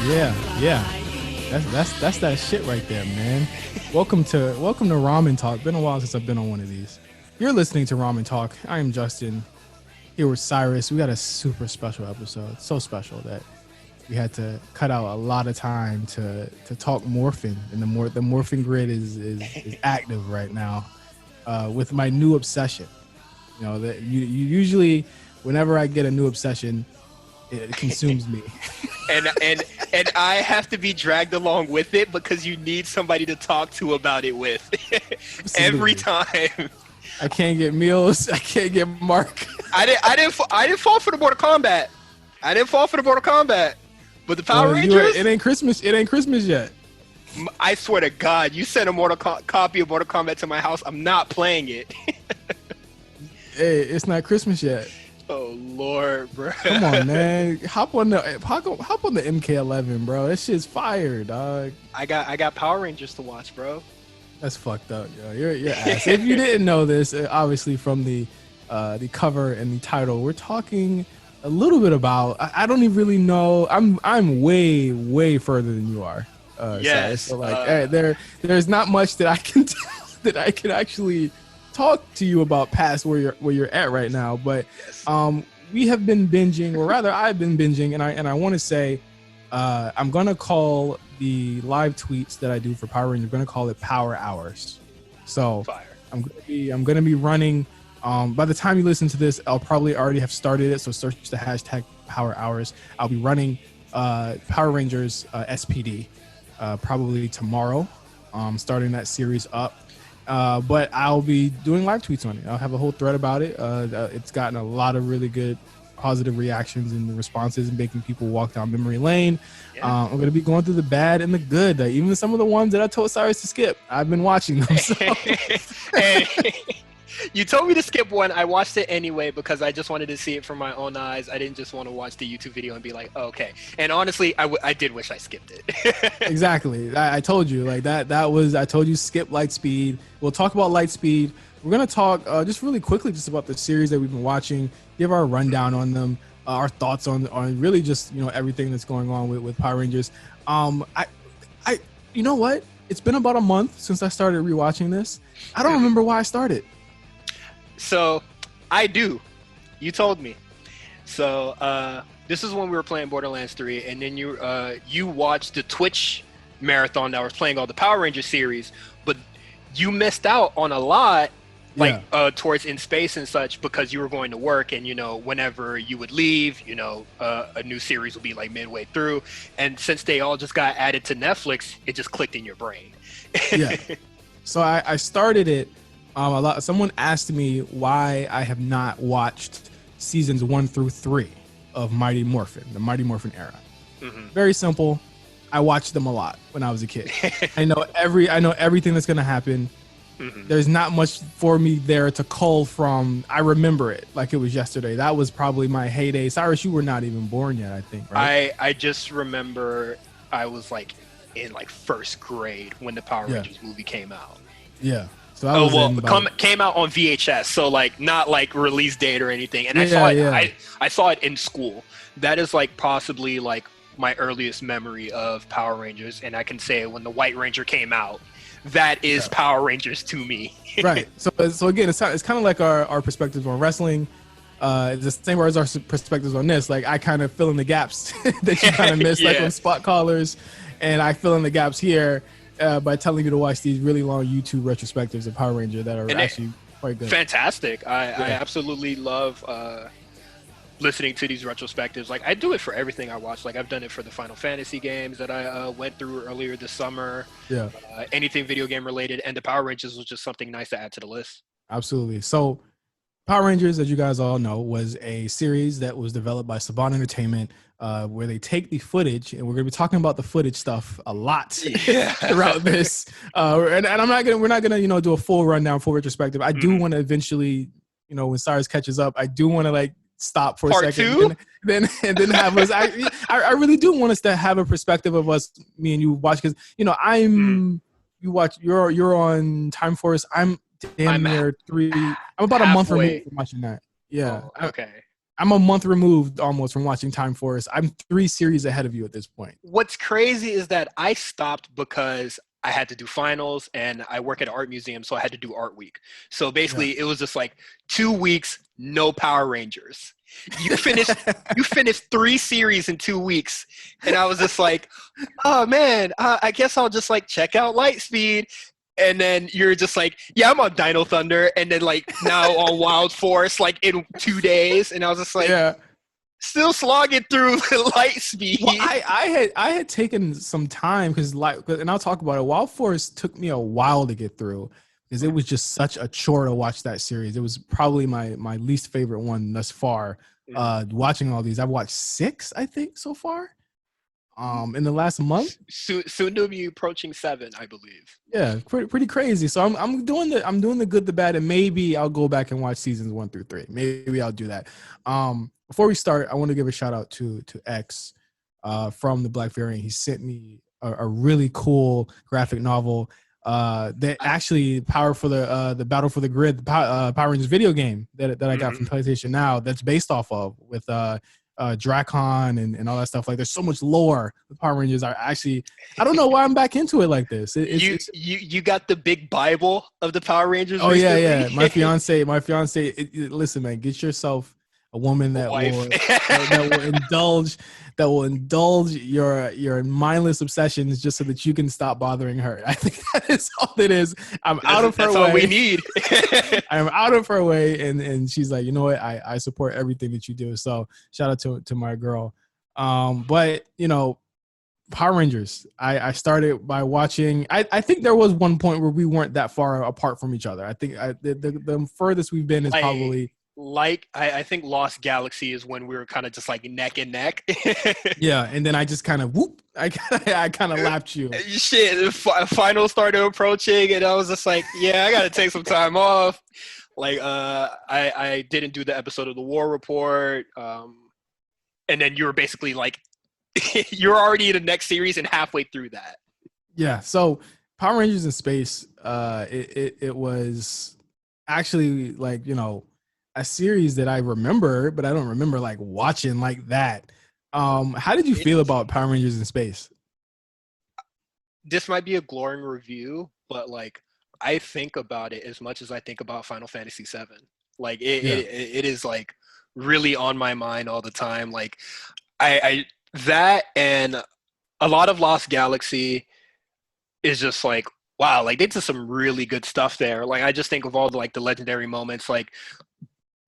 Yeah. That's that shit right there, man. Welcome to Ramen Talk. Been a while since I've been on one of these. You're listening to Ramen Talk. I am Justin. Here with Cyrus. We got a super special episode. So special that we had to cut out a lot of time to talk morphing, and the morphing grid is active right now with my new obsession. You know that you usually, whenever I get a new obsession, it consumes me. and I have to be dragged along with it because you need somebody to talk to about it with every time. I can't get meals. I can't get Mark. I didn't fall for the Mortal Kombat. But the Power Rangers. It ain't Christmas. It ain't Christmas yet. I swear to God, you sent a copy of Mortal Kombat to my house. I'm not playing it. Hey, it's not Christmas yet. Oh Lord, bro. Come on, man. Hop on the MK11, bro. That shit's fire, dog. I got Power Rangers to watch, bro. That's fucked up, yo. You're ass. If you didn't know this, obviously from the cover and the title, we're talking a little bit about. I don't even really know. I'm way further than you are. Yes. So like, there's not much that I can tell that I can actually talk to you about past where you're at right now. But we have been binging, or rather, I've been binging, and I want to say, I'm gonna call the live tweets that I do for Power Rangers, I'm gonna call it Power Hours. So Fire. I'm gonna be running. By the time you listen to this, I'll probably already have started it. So search the hashtag Power Hours. I'll be running Power Rangers SPD probably tomorrow. Starting that series up. But I'll be doing live tweets on it. I'll have a whole thread about it. It's gotten a lot of really good positive reactions and responses, and making people walk down memory lane. Yeah. I'm going to be going through the bad and the good. Even some of the ones that I told Cyrus to skip, I've been watching them. So. Hey, you told me to skip one. I watched it anyway because I just wanted to see it from my own eyes. I didn't just want to watch the YouTube video and be like, oh, okay. And honestly, I did wish I skipped it. Exactly. I told you like that. I told you skip Lightspeed. We'll talk about Lightspeed. We're going to talk just really quickly just about the series that we've been watching, give our rundown on them, our thoughts on really just, everything that's going on with Power Rangers. You know what? It's been about a month since I started rewatching this. I don't remember why I started. So I do. You told me. So this is when we were playing Borderlands 3, and then you watched the Twitch marathon that was playing all the Power Ranger series, but you missed out on a lot, towards In Space and such, because you were going to work, and whenever you would leave, a new series would be like midway through, and since they all just got added to Netflix, it just clicked in your brain. Yeah. So I started it. Someone asked me why I have not watched seasons 1 through 3 of Mighty Morphin, the Mighty Morphin era. Mm-hmm. Very simple. I watched them a lot when I was a kid. I know everything that's going to happen. Mm-hmm. There's not much for me there to cull from. I remember it like it was yesterday. That was probably my heyday. Cyrus, you were not even born yet, I think, right? I just remember I was in first grade when the Power Rangers movie came out. Yeah. So came out on VHS, so not release date or anything. And I saw it in school. That is possibly my earliest memory of Power Rangers, and I can say when the White Ranger came out, that is Power Rangers to me. Right. So again, it's kind of like our perspectives on wrestling. It's the same as our perspectives on this. I kind of fill in the gaps that you kind of missed, on Spot Callers, and I fill in the gaps here. By telling you to watch these really long YouTube retrospectives of Power Ranger that are actually quite good. Fantastic. I absolutely love listening to these retrospectives. I do it for everything I watch. I've done it for the Final Fantasy games that I went through earlier this summer. Yeah. Anything video game related, and the Power Rangers was just something nice to add to the list. Absolutely. So Power Rangers, as you guys all know, was a series that was developed by Saban Entertainment, where they take the footage, and we're going to be talking about the footage stuff a lot throughout this. And we're not gonna do a full rundown, full retrospective. I do want to eventually, when Cyrus catches up, I do want to stop for Part a second, two? and then have us. I really do want us to have a perspective of us, me and you watch, because you watch. You're on Time Force. I'm near 3. I'm about a month removed from watching that. Yeah. Oh, okay. I'm a month removed almost from watching Time Force. I'm 3 series ahead of you at this point. What's crazy is that I stopped because I had to do finals and I work at an art museum, so I had to do art week. So Yeah. basically, it was just like 2 weeks, no Power Rangers. You finished you finished 3 series in 2 weeks, and I was just like, oh man, I guess I'll just like check out Lightspeed. And then you're just like, yeah, I'm on Dino Thunder, and then like now on Wild Force, like in 2 days, and I was just like, Yeah. still slogging through Well, Lightspeed. I had taken some time because and I'll talk about it. Wild Forest took me a while to get through because it was just such a chore to watch that series. It was probably my least favorite one thus far. Watching all these, I've watched 6, I think, so far. In the last month. Soon to be approaching 7, I believe. Yeah, pretty crazy. So I'm doing the good, the bad, and maybe I'll go back and watch seasons 1 through 3. Maybe I'll do that. Before we start, I want to give a shout out to X, from the Black Variant. He sent me a really cool graphic novel. That actually the Battle for the Grid, the Power Rangers video game that I got from PlayStation Now. That's based off of with Dracon and all that stuff. Like, there's so much lore with Power Rangers. I don't know why I'm back into it like this. You got the big Bible of the Power Rangers. Oh recently? yeah. My fiance. Listen, man, get yourself a woman that will indulge your mindless obsessions just so that you can stop bothering her. I think that is all it is. That's all we need. I'm out of her way, and she's like, you know what? I support everything that you do. So shout out to my girl. But Power Rangers. I started by watching. I think there was one point where we weren't that far apart from each other. I think the furthest we've been is probably. I think Lost Galaxy is when we were kind of just like neck and neck. Yeah, and then I just kind of I kind of lapped you. Shit, finals started approaching, and I was just like, yeah, I gotta take some time off. Like, I didn't do the episode of the War Report, and then you were basically like, you're already in the next series and halfway through that. Yeah, so Power Rangers in Space, it was actually like, a series that I remember, but I don't remember like watching like that. How did you feel about Power Rangers in Space? This might be a glowing review, but like, I think about it as much as I think about Final Fantasy VII. Like it is like really on my mind all the time. Like I that and a lot of Lost Galaxy is just like, wow, like they did some really good stuff there. Like I just think of all the like the legendary moments, like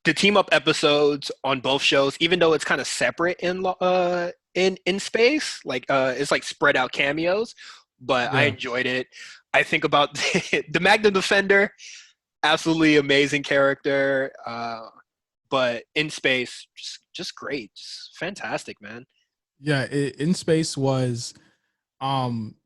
the team up episodes on both shows, even though it's kind of separate in space, like it's like spread out cameos, but I enjoyed it. I think about the Magnum Defender, absolutely amazing character, but in space, just great, just fantastic, man. Yeah, in Space was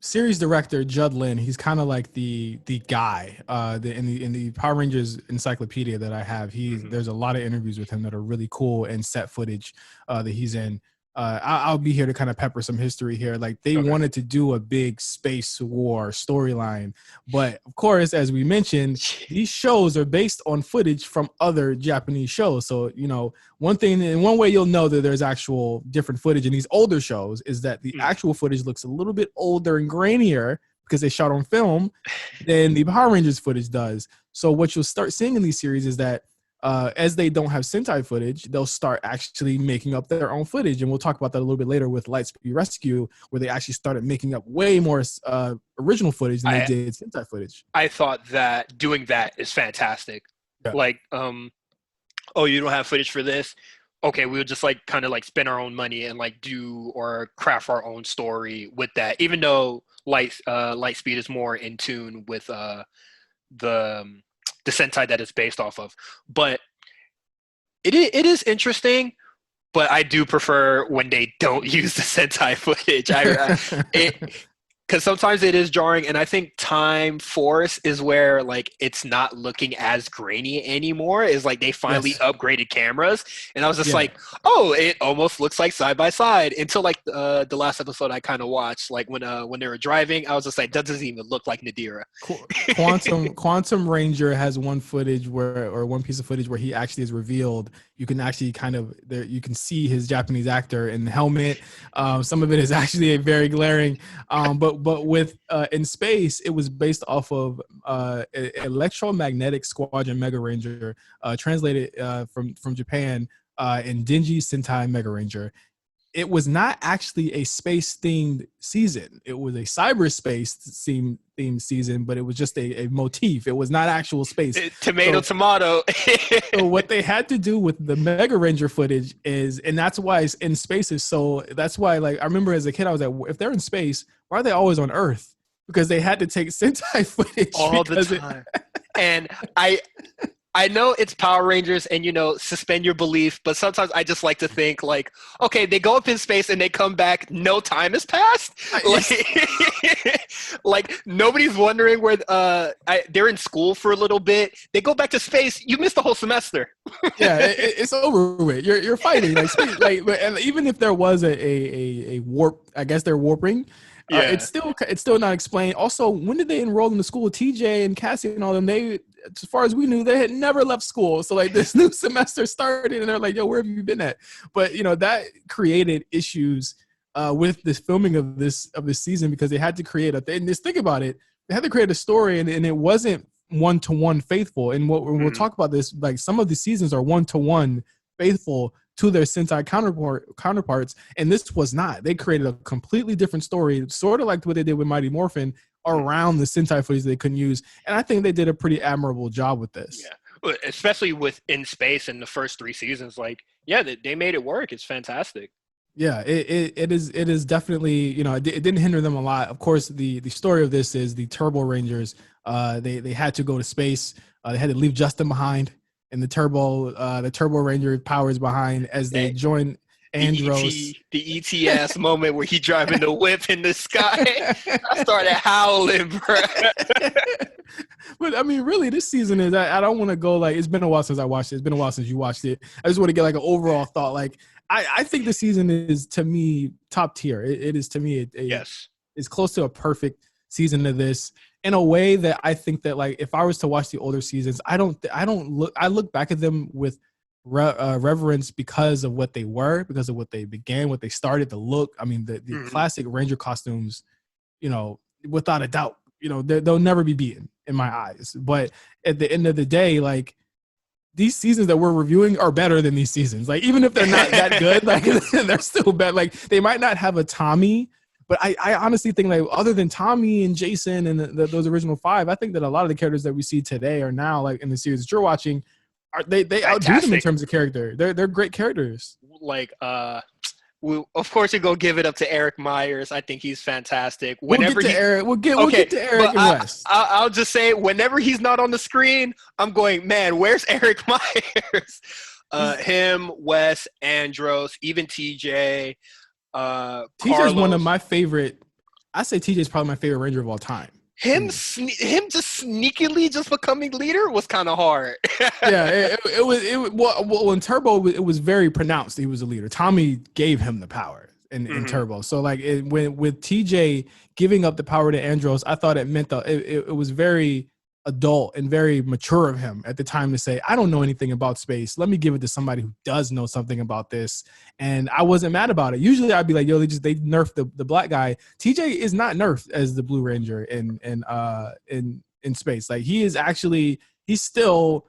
series director Judd Lin. He's kind of like the guy in the Power Rangers encyclopedia that I have. There's a lot of interviews with him that are really cool, and set footage that he's in. I'll be here to kind of pepper some history here. Like, they wanted to do a big space war storyline, but of course, as we mentioned, these shows are based on footage from other Japanese shows. So, one thing, in one way you'll know that there's actual different footage in these older shows is that the actual footage looks a little bit older and grainier because they shot on film than the Power Rangers footage does. So what you'll start seeing in these series is that as they don't have Sentai footage, they'll start actually making up their own footage. And we'll talk about that a little bit later with Lightspeed Rescue, where they actually started making up way more original footage than they did Sentai footage. I thought that doing that is fantastic. Yeah. Like, oh, you don't have footage for this? Okay, we'll just like kind of like spend our own money and like do or craft our own story with that. Even though Lightspeed is more in tune with the Sentai that it's based off of, but it is interesting. But I do prefer when they don't use the Sentai footage. because sometimes it is jarring, and I think Time Force is where like it's not looking as grainy anymore. Is like they finally Yes. upgraded cameras, and I was just Yeah. like, oh, it almost looks like side by side. Until like the last episode I kind of watched, like when they were driving, I was just like, that doesn't even look like Nadira. Quantum Ranger has one piece of footage where he actually is revealed. You can actually you can see his Japanese actor in the helmet. Some of it is actually very glaring. But with in space, it was based off of Electromagnetic Squadron Mega Ranger, translated from Japan, in Denji Sentai Mega Ranger. It was not actually a space themed season. It was a cyberspace themed season, but it was just a motif. It was not actual space. Tomato. So what they had to do with the Mega Ranger footage is, and that's why it's in space is so. That's why, like, I remember as a kid, I was like, if they're in space, why are they always on Earth? Because they had to take Sentai footage all the time. And I know it's Power Rangers and, suspend your belief, but sometimes I just like to think like, okay, they go up in space and they come back, no time has passed. Like nobody's wondering where they're in school for a little bit. They go back to space, you missed the whole semester. Yeah, it's over with. You're fighting and even if there was a warp, I guess they're warping. Yeah. It's still not explained. Also, when did they enroll in the school? TJ and Cassie and all them, they, as far as we knew, they had never left school. So like this new semester started and they're like, yo, where have you been at? But that created issues with this filming of this season, because they had to create and just think about it, they had to create a story and it wasn't one-to-one faithful. And we'll talk about this, like some of the seasons are one-to-one faithful to their Sentai counterparts, and this was not. They created a completely different story, sort of like what they did with Mighty Morphin, around the Sentai footage they couldn't use, and I think they did a pretty admirable job with this. Yeah, especially with In Space in the first 3 seasons. Like, yeah, they made it work. It's fantastic. Yeah, it is definitely, it didn't hinder them a lot. Of course, the story of this is the Turbo Rangers. They had to go to space. They had to leave Justin behind. And the Turbo Ranger powers behind as they join Andros. The ETS moment where he driving the whip in the sky. I started howling, bro. But I mean, really, this season is. I don't want to go like it's been a while since I watched it. It's been a while since you watched it. I just want to get like an overall thought. Like I think the season is, to me, top tier. It is, to me. Yes, it's close to a perfect season of this, in a way that I think that, like, if I was to watch the older seasons, I look back at them with reverence because of what they were, because of what they began, what they started, the look. I mean, the classic Ranger costumes, without a doubt, they'll never be beaten in my eyes. But at the end of the day, like, these seasons that we're reviewing are better than these seasons. Like, even if they're not that good, like, they're still better. Like, they might not have a Tommy, but I honestly think, like, other than Tommy and Jason and those original 5, I think that a lot of the characters that we see today are now, like, in the series that you're watching, they outdo them in terms of character. They're great characters. Like, of course, you go give it up to Eric Myers. I think he's fantastic. We'll get to Eric and Wes. I'll just say, whenever he's not on the screen, I'm going, man, where's Eric Myers? Him, Wes, Andros, even TJ. TJ's one of my favorite. I say TJ's probably my favorite Ranger of all time. Him just sneakily just becoming leader was kind of hard. Yeah, it was in Turbo, it was very pronounced he was a leader. Tommy gave him the power in Turbo. So, like, with TJ giving up the power to Andros, I thought it meant that it was very adult and very mature of him at the time to say, I don't know anything about space. Let me give it to somebody who does know something about this. And I wasn't mad about it. Usually I'd be like, yo, they nerfed the black guy. TJ is not nerfed as the Blue Ranger in space. Like, he's still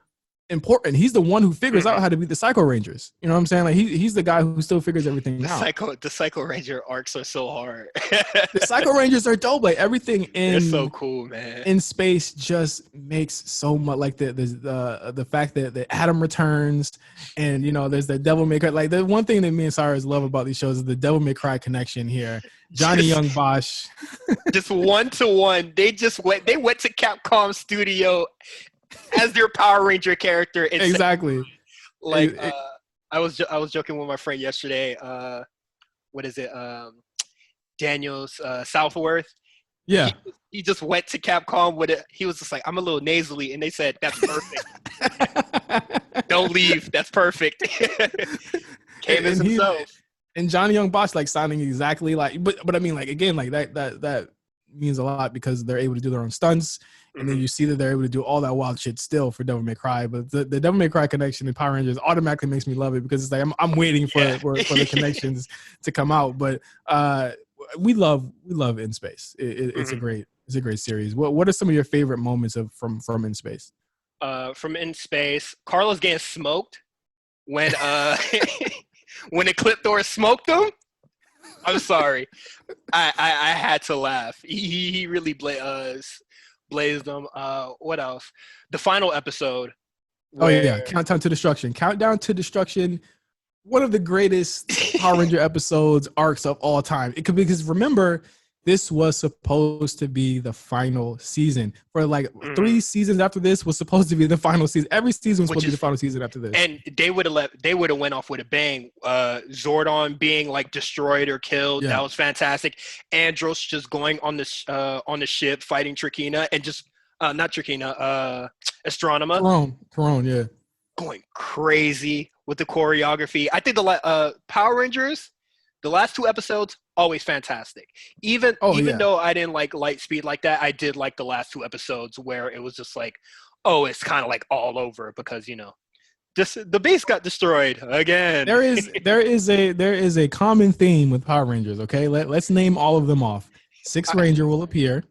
important. He's the one who figures out how to beat the Psycho Rangers. You know what I'm saying? Like, he's the guy who still figures everything out. The Psycho Ranger arcs are so hard. The Psycho Rangers are dope. Like, everything they're so cool, man. In space just makes so much, like the fact that the Atom returns, and there's the Devil May Cry. Like, the one thing that me and Cyrus love about these shows is the Devil May Cry connection here. Johnny Young Bosch. Just 1-to-1. They went to Capcom Studio as their Power Ranger character. Exactly. Like, I was joking with my friend yesterday. What is it? Daniel's Southworth. Yeah. He just went to Capcom with it. He was just like, I'm a little nasally, and they said that's perfect. Don't leave. That's perfect. Came as and he himself. and Johnny Young Bosch like sounding exactly like, but I mean, like, again, like that means a lot because they're able to do their own stunts, and then you see that they're able to do all that wild shit still for Devil May Cry. But the Devil May Cry connection in Power Rangers automatically makes me love it because it's like I'm waiting for the connections to come out. But we love In Space. It's a great series. What are some of your favorite moments from In Space? From In Space, Carlos getting smoked when when Ecliptor smoked him. I'm sorry, I had to laugh. He really blazed them. What else? The final episode. Where... Countdown to Destruction. Countdown to Destruction. One of the greatest Power Ranger episodes arcs of all time. It could be because remember, this was supposed to be the final season. For like 3 seasons after this was supposed to be the final season. Every season was supposed to be the final season after this. And they would have went off with a bang. Zordon being like destroyed or killed. Yeah. That was fantastic. Andros just going on the ship fighting Trakina and just not Trakina, Astronomer. Corone, yeah. Going crazy with the choreography. I think the Power Rangers, the last 2 episodes, always fantastic. Even though I didn't like Lightspeed like that, I did like the last 2 episodes where it was just like, oh, it's kind of like all over because the base got destroyed again. There is a common theme with Power Rangers. Okay, let's name all of them off. Sixth Ranger will appear,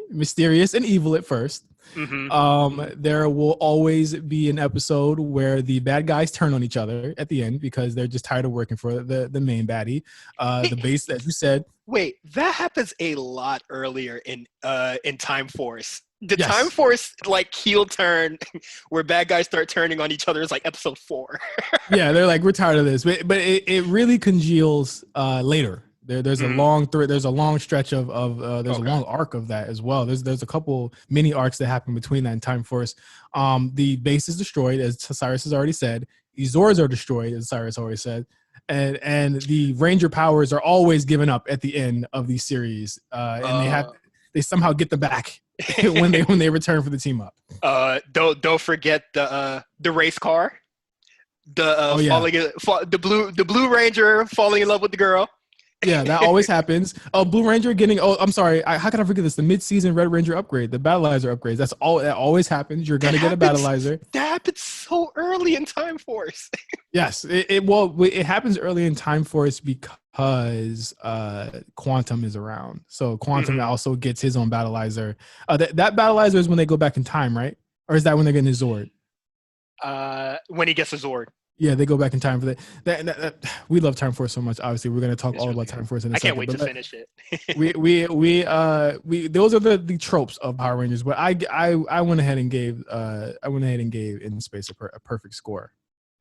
mysterious and evil at first. There will always be an episode where the bad guys turn on each other at the end because they're just tired of working for the main baddie. The base, as you said. Wait, that happens a lot earlier in Time Force. The Time Force like heel turn where bad guys start turning on each other is like episode 4. Yeah, they're like, we're tired of this, but it really congeals later. There's a long there's a long stretch of there's a long arc of that as well. There's a couple mini arcs that happen between that and Time Force. The base is destroyed, as Cyrus has already said. The Zords are destroyed, as Cyrus already said, and the Ranger powers are always given up at the end of these series, and they somehow get them back when they return for the team up. Don't forget the race car, the Blue Ranger falling in love with the girl. Yeah, that always happens. Blue Ranger getting. Oh, I'm sorry. How can I forget this? The mid-season Red Ranger upgrade, the Battleizer upgrades. That always happens. You're gonna get a Battleizer. That happens so early in Time Force. Yes, it happens early in Time Force because Quantum is around. So Quantum also gets his own Battleizer. That Battleizer is when they go back in time, right? Or is that when they're getting his Zord? When he gets a Zord. Yeah, they go back in time for that. We love Time Force so much. Obviously, we're going to talk all about Time Force in a second. I can't wait to finish it. we those are the tropes of Power Rangers. But I went ahead and gave In Space a perfect score.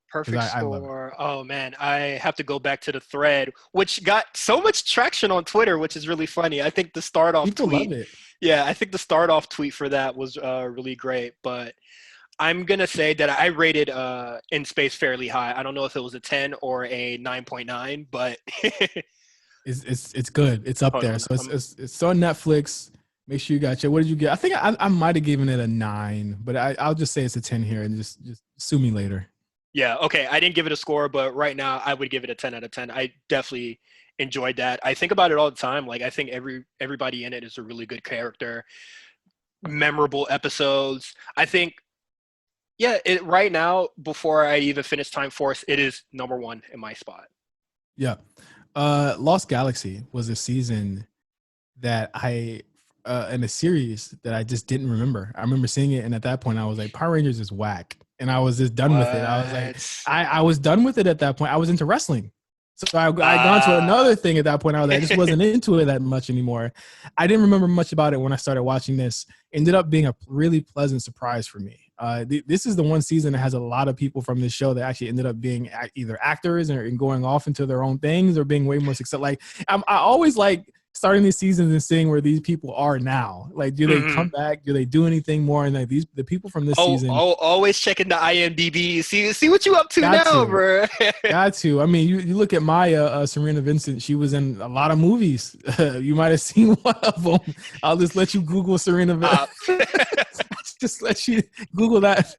Perfect score. Oh man, I have to go back to the thread, which got so much traction on Twitter, which is really funny. I think the start off tweet. Love it. Yeah, I think the start off tweet for that was really great, but. I'm going to say that I rated In Space fairly high. I don't know if it was a 10 or a 9.9, but it's good. It's up there. So it's on Netflix. Make sure you got what did you get? I think I might have given it a 9, but I'll just say it's a 10 here and just sue me later. Yeah, okay. I didn't give it a score, but right now I would give it a 10 out of 10. I definitely enjoyed that. I think about it all the time. Like I think everybody in it is a really good character. Memorable episodes. I think right now, before I even finish Time Force, it is number 1 in my spot. Yeah. Lost Galaxy was a season that in a series that I just didn't remember. I remember seeing it, and at that point, I was like, Power Rangers is whack. And I was just done with it. I was like, I was done with it at that point. I was into wrestling. So I gone to another thing at that point. I just wasn't into it that much anymore. I didn't remember much about it when I started watching this. Ended up being a really pleasant surprise for me. This is the one season that has a lot of people from this show that actually ended up being either actors or going off into their own things or being way more successful. Like I always like starting these seasons and seeing where these people are now. Like, do they come back? Do they do anything more? And like the people from this season. Always checking the IMDb. See what you up to now, bro. Got to. I mean, you look at Maya, Serena Vincent. She was in a lot of movies. You might have seen one of them. I'll just let you Google Serena Vincent. Just let you Google that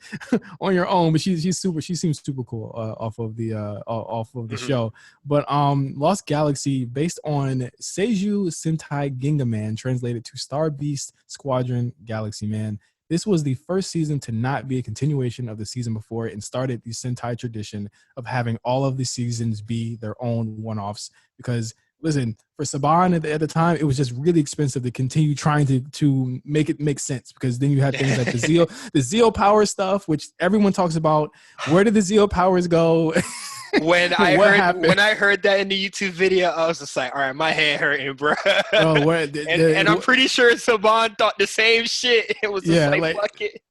on your own. But she's super. She seems super cool off of the show. But Lost Galaxy, based on Seiju Sentai Gingaman, translated to Star Beast Squadron Galaxy Man. This was the first season to not be a continuation of the season before and started the Sentai tradition of having all of the seasons be their own one-offs. Because, listen, for Saban at the time, it was just really expensive to continue trying to make it make sense, because then you had things like the Zeo Power stuff, which everyone talks about. Where did the Zeo Powers go? When I heard that in the YouTube video, I was just like, all right, my head hurting, bro. Oh, and I'm pretty sure Saban thought the same shit. It was just like fuck it.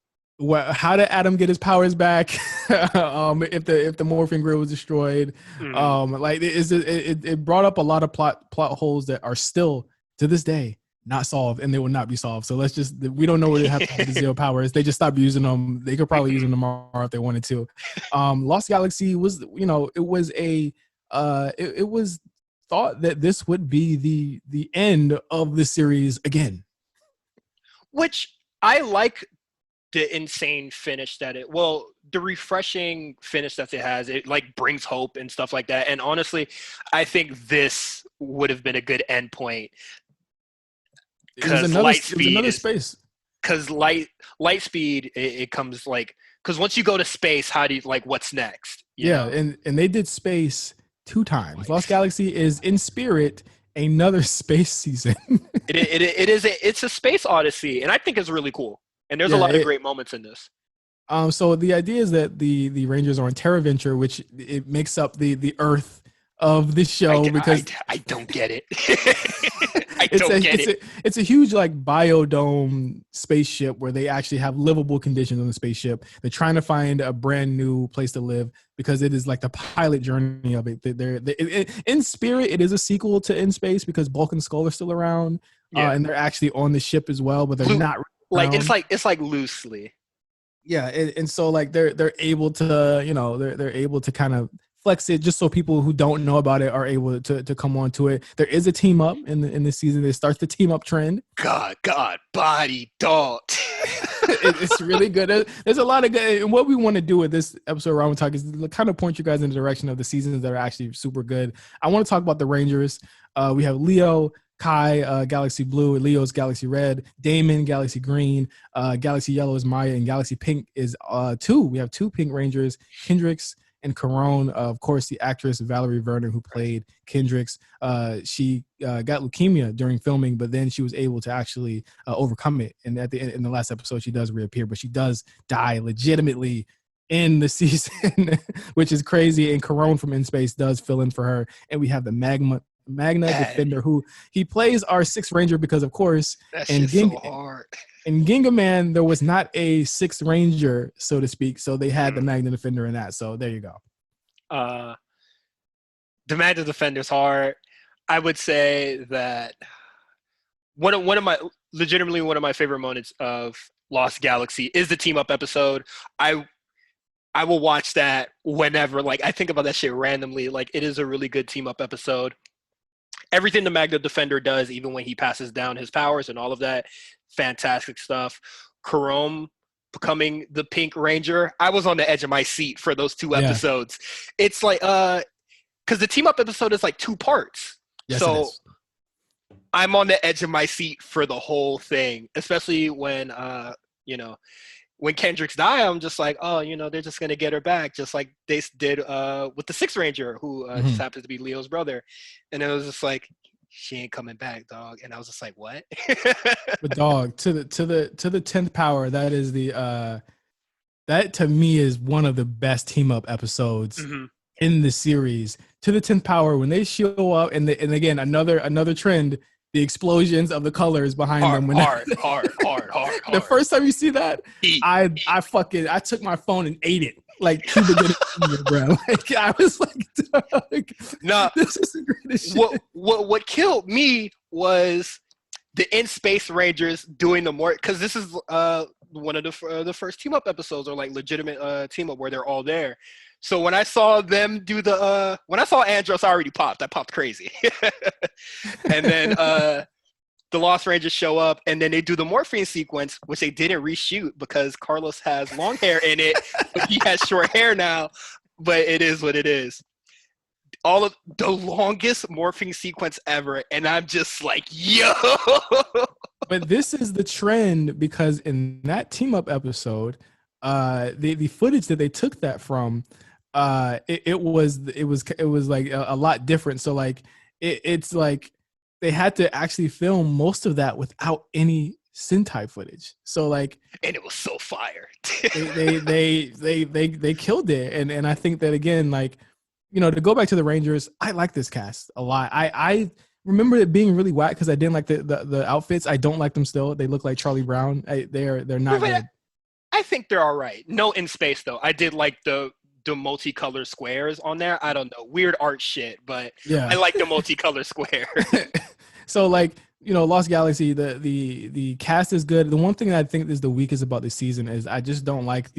How did Adam get his powers back? If the morphing grid was destroyed, it brought up a lot of plot holes that are still to this day not solved, and they will not be solved. So we don't know where they have the Zeo powers. They just stopped using them. They could probably use them tomorrow if they wanted to. Lost Galaxy was, it was thought that this would be the end of the series again. Which I like the insane finish the refreshing finish that it has. It like brings hope and stuff like that. And honestly, I think this would have been a good end point. Because Lightspeed space. Because Lightspeed, it comes like, because once you go to space, how do you like what's next? You know? And they did space 2 times. Lost Galaxy is in spirit another space season. It's a space odyssey, and I think it's really cool. And there's a lot of great moments in this. So the idea is that the Rangers are on Terra Venture, which it makes up the Earth of this show, because I don't get it. It's a huge like biodome spaceship where they actually have livable conditions on the spaceship. They're trying to find a brand new place to live, because it is like the pilot journey of it. In spirit, it is a sequel to In Space, because Bulk and Skull are still around, and they're actually on the ship as well, but they're not like around. It's like loosely. Yeah, and so like they're able to they're able to kind of flex it just so people who don't know about it are able to come on to it. There is a team up in this season. It starts the team up trend. God, body, dog. It's really good. There's a lot of good. And what we want to do with this episode of Ramen Talk is kind of point you guys in the direction of the seasons that are actually super good. I want to talk about the Rangers. We have Leo, Kai, Galaxy Blue, Leo's Galaxy Red, Damon, Galaxy Green, Galaxy Yellow is Maya, and Galaxy Pink is 2. We have 2 Pink Rangers, Kendricks and Corone. Of course, the actress Valerie Verner, who played Kendricks, she got leukemia during filming, but then she was able to actually overcome it. And in the last episode, she does reappear, but she does die legitimately in the season, which is crazy. And Corone from In Space does fill in for her. And we have the Magna Defender, who he plays our 6th Ranger, because of course, so hard. In Gingaman, there was not a 6th Ranger, so to speak, so they had the Magna Defender in that. So there you go. The Magna Defender's hard. I would say that one of my favorite moments of Lost Galaxy is the team up episode. I will watch that whenever. Like, I think about that shit randomly. Like, it is a really good team up episode. Everything the Magna Defender does, even when he passes down his powers and all of that, fantastic stuff. Corome becoming the Pink Ranger, I was on the edge of my seat for those 2 episodes. It's like, because the team up episode is like 2 parts. Yes, so I'm on the edge of my seat for the whole thing, especially when, when Kendricks die, I'm just like, they're just going to get her back, just like they did with the 6th Ranger, who just happens to be Leo's brother. And it was just like, she ain't coming back, dog. And I was just like, what? But dog, to the 10th power, that is that to me is one of the best team up episodes in the series. To the 10th power, when they show up, and again, another trend, the explosions of the colors behind them. Hard. The first time you see that, I took my phone and ate it. like Cuba Gooding Jr., bro. Like I was like, dog, No, this is the greatest shit. what killed me was the In Space Rangers doing the more, because this is one of the first team up episodes, or like legitimate team up where they're all there. So when I saw them do the when I saw Andros, I already popped. I popped crazy. And then the Lost Rangers show up, and then they do the morphine sequence, which they didn't reshoot because Carlos has long hair in it, but he has short hair now. But it is what it is. All of the longest morphing sequence ever, and I'm just like, yo. But this is the trend, because in that team up episode, the footage that they took that from, it was like a lot different. So like it's like they had to actually film most of that without any Sentai footage. So like, and it was so fire. they killed it, and I think that, again, like, you know, to go back to the Rangers, I like this cast a lot. I remember it being really whack because I didn't like the outfits. I don't like them still. They look like Charlie Brown. They're not good. I think they're all right. No In Space though. I did like the multicolored squares on there. I don't know, weird art shit, but yeah, I like the multicolored square. So like, you know, Lost Galaxy, the cast is good. The one thing that I think is the weakest about this season is I just don't like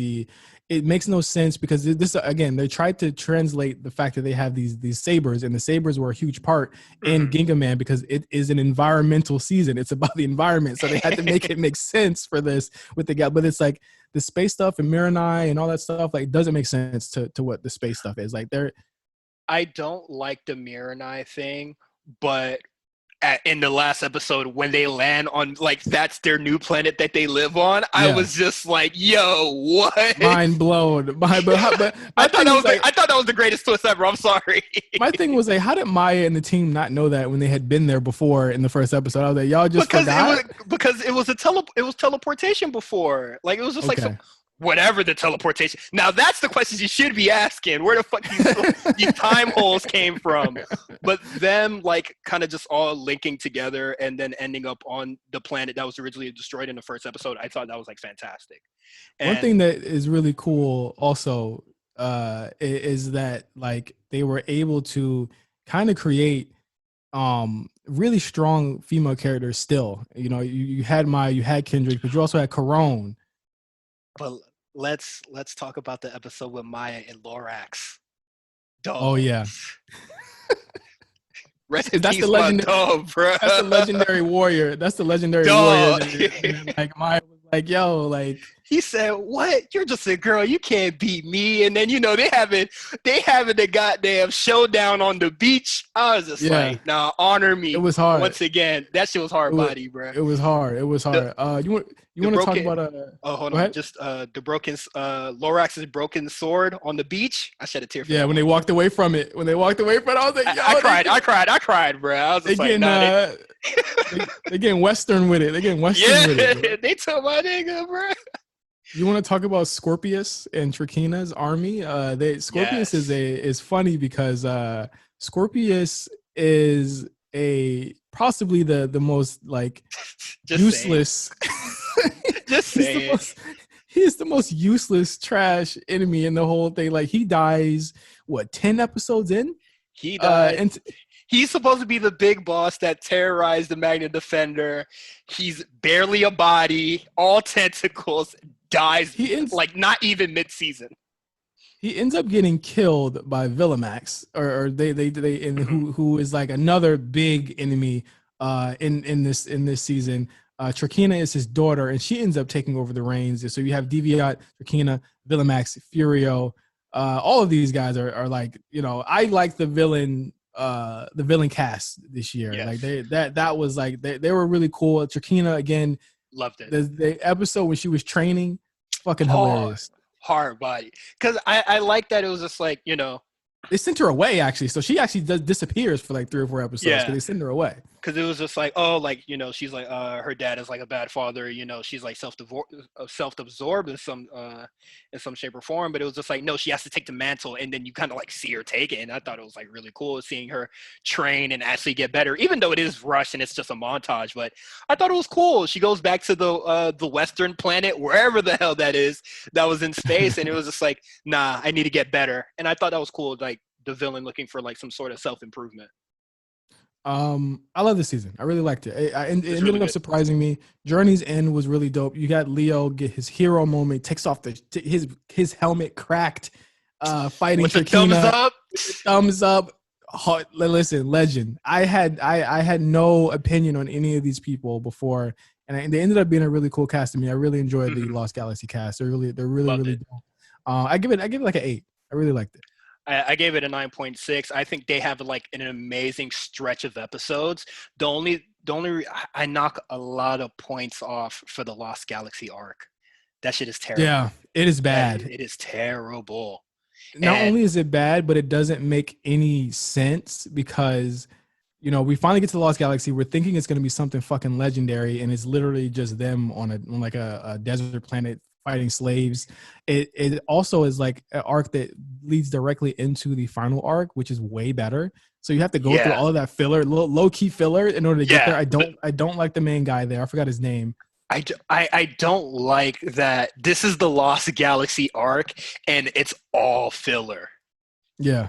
it makes no sense, because this, again, they tried to translate the fact that they have these sabers, and the sabers were a huge part in Ginga Man because it is an environmental season. It's about the environment, so they had to make it make sense for this with the guy. But it's like the space stuff and Miranai and all that stuff, like, doesn't make sense to what the space stuff is. Like, I don't like the Miranai thing, but in the last episode when they land on, like, that's their new planet that they live on, I was just like, yo, what? Mind blown. But I thought that was the greatest twist ever. I'm sorry. My thing was, like, how did Maya and the team not know that when they had been there before in the first episode? I was like, y'all just forgot? Because it was teleportation before. Like, it was just like whatever the teleportation. Now that's the questions you should be asking. Where the fuck these time holes came from? But them, like, kind of just all linking together and then ending up on the planet that was originally destroyed in the first episode, I thought that was, like, fantastic. And one thing that is really cool also is that, like, they were able to kind of create really strong female characters still. You know, you had Maya, you had Kendrick, but you also had Corone. But let's talk about the episode with Maya and Lorax. Dog. Oh yeah. Rest in peace, my dog, bro. That's the legendary warrior. That's the legendary dog. Warrior. And, like, Maya was like, yo, like, he said, what? You're just a girl. You can't beat me. And then, you know, they having the goddamn showdown on the beach. I was just like, nah, honor me. It was hard. Once again, that shit was hard body, bro. It was hard. You want to talk about hold on. Just the broken Lorax's broken sword on the beach. I shed a tear for that. When they walked away from it. I was like, yo, I cried, bro. I was just like, nah. They're getting Western with it. With it. They took my nigga, bro. You want to talk about Scorpius and Trakina's army? Scorpius is funny because Scorpius is possibly the most, like, useless. Just say he is the most useless trash enemy in the whole thing. Like, he dies 10 episodes in? He died. He's supposed to be the big boss that terrorized the Magna Defender. He's barely a body, all tentacles, dies like not even mid-season. He ends up getting killed by Villamax, or who is like another big enemy in this season. Trakina is his daughter, and she ends up taking over the reins. So you have Deviat, Trakina, Villamax, Furio. All of these guys are like, you know, I like the villain cast this year. Yes. Like that was like they were really cool. Trakina, again, loved it. The episode when she was training, fucking hilarious. Hard body. Because I like that it was just like, you know, they sent her away, actually. So she actually disappears for like 3 or 4 episodes. Yeah. They send her away. because it was just like, oh, like, she's like, her dad is like a bad father, she's like self-absorbed in some shape or form, but it was just like, no, she has to take the mantle, and then you kind of like see her take it, and I thought it was like really cool seeing her train and actually get better, even though it is rushed and it's just a montage. But I thought it was cool. She goes back to the Western planet, wherever the hell that is, that was in space, and it was just like, nah, I need to get better, and I thought that was cool, like the villain looking for like some sort of self-improvement. I love this season. I really liked it. It ended really up good. surprising me. Journey's End was really dope. You got Leo get his hero moment, takes off his helmet cracked, fighting With the Kakina. thumbs up. Listen, legend. I had no opinion on any of these people before, and they ended up being a really cool cast to me. I really enjoyed the Lost Galaxy cast. They're really Loved it. dope. I give it like an 8. I really liked it. I gave it a 9.6. I think they have like an amazing stretch of episodes. I knock a lot of points off for the Lost Galaxy arc. That shit is terrible. Yeah, it is bad. It is terrible. Not only is it bad, but it doesn't make any sense because, we finally get to the Lost Galaxy. We're thinking it's going to be something fucking legendary, and it's literally just them on a desert planet fighting slaves. It also is like an arc that leads directly into the final arc, which is way better. So you have to go through all of that filler, low key filler, in order to get there. I don't like the main guy there. I forgot his name. I don't like that this is the Lost Galaxy arc and it's all filler. Yeah.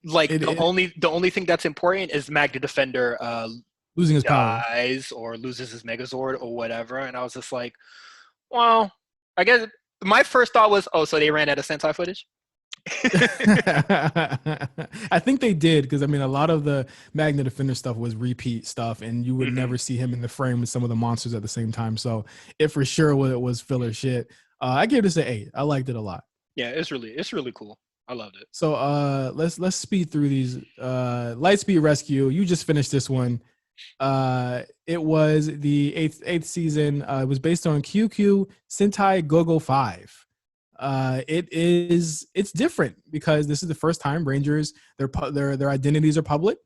Like the only thing that's important is Magna Defender losing his dies power or loses his Megazord or whatever. And I was just like, well, I guess my first thought was, oh, so they ran out of Sentai footage? I think they did, because I mean, a lot of the Magna Defender stuff was repeat stuff, and you would never see him in the frame with some of the monsters at the same time. So it for sure was filler shit. I gave this an 8. I liked it a lot. Yeah, it's really cool. I loved it. So let's speed through these. Lightspeed Rescue. You just finished this one. It was the eighth season. It was based on QQ Sentai Go-Go 5. It's different because this is the first time Rangers their identities are public.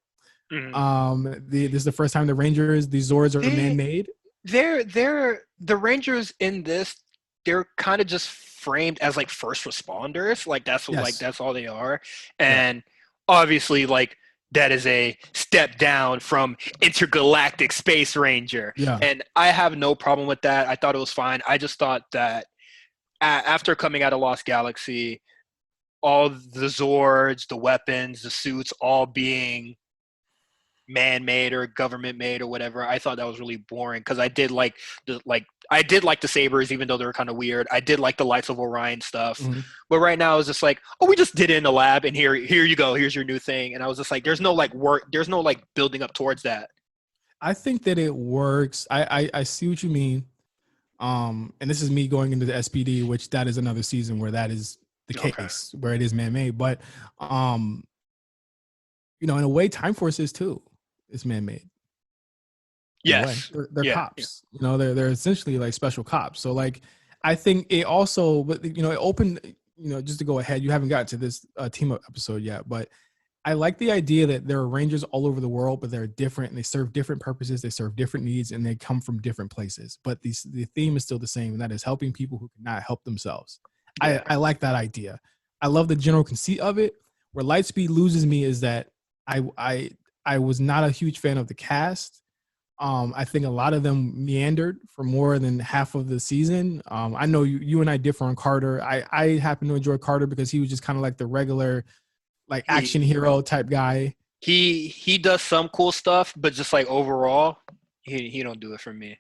This is the first time the Rangers, the Zords, are man-made. They're the Rangers in this. They're kind of just framed as like first responders. Like that's what, like that's all they are. And obviously, like, that is a step down from Intergalactic Space Ranger. Yeah. And I have no problem with that. I thought it was fine. I just thought that after coming out of Lost Galaxy, all the Zords, the weapons, the suits, all being man-made or government-made or whatever, I thought that was really boring, because I did like the sabers, even though they were kind of weird. I did like the Lights of Orion stuff, but right now it's just like, oh, we just did it in the lab, and here you go, here's your new thing. And I was just like, there's no like work, there's no like building up towards that. I think that it works. I see what you mean. And this is me going into the SPD, which that is another season where that is the case, where it is man-made. But in a way, Time Force is too. It's man-made. Yes, they're cops. Yeah. They're essentially like special cops. So like, I think it also, but it opened. Just to go ahead, you haven't gotten to this team up episode yet, but I like the idea that there are Rangers all over the world, but they're different and they serve different purposes. They serve different needs, and they come from different places. But the theme is still the same, and that is helping people who cannot help themselves. Yeah. I like that idea. I love the general conceit of it. Where Lightspeed loses me is that I was not a huge fan of the cast. I think a lot of them meandered for more than half of the season. I know you and I differ on Carter. I happen to enjoy Carter because he was just kind of like the regular, like, action hero type guy. He does some cool stuff, but just like overall, he don't do it for me.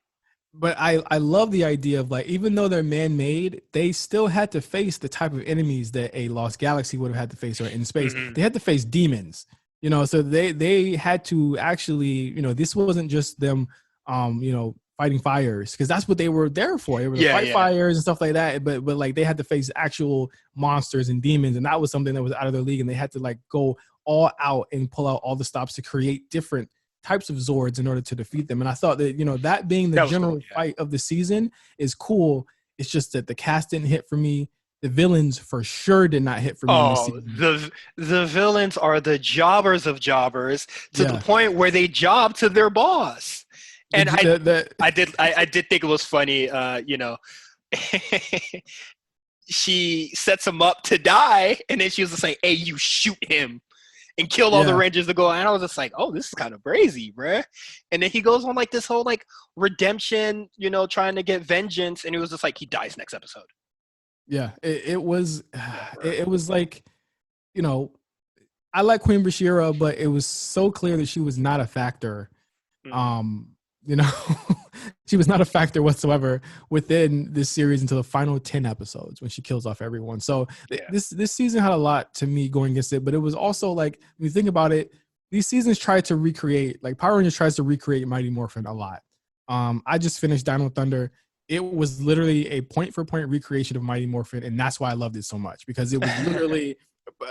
But I love the idea of, like, even though they're man-made, they still had to face the type of enemies that a Lost Galaxy would have had to face, or in space. They had to face demons. So they had to actually, this wasn't just them, fighting fires, because that's what they were there for. They were to fight fires and stuff like that. But like, they had to face actual monsters and demons, and that was something that was out of their league. And they had to like go all out and pull out all the stops to create different types of Zords in order to defeat them. And I thought that, that being the general fight of the season is cool. It's just that the cast didn't hit for me. The villains for sure did not hit for me in this Oh, season. the villains are the jobbers of jobbers to the Yeah, point where they job to their boss. the And I did think it was funny, she sets him up to die, and then she was just like, "Hey, you shoot him and kill all the yeah. Rangers to go." And I was just like, "Oh, this is kind of crazy, bruh." And then he goes on like this whole like redemption, trying to get vengeance, and it was just like he dies next episode. Yeah, it was it was like, you know, I like Queen Bashira, but it was so clear that she was not a factor. Um, you know, she was not a factor whatsoever within this series until the final 10 episodes when she kills off everyone. So Yeah. this season had a lot to me going against it, but it was also like, when you think about it, these seasons try to recreate, like Power Rangers tries to recreate Mighty Morphin a lot. I just finished Dino Thunder. It was literally a point for point recreation of Mighty Morphin, and that's why I loved it so much, because it was literally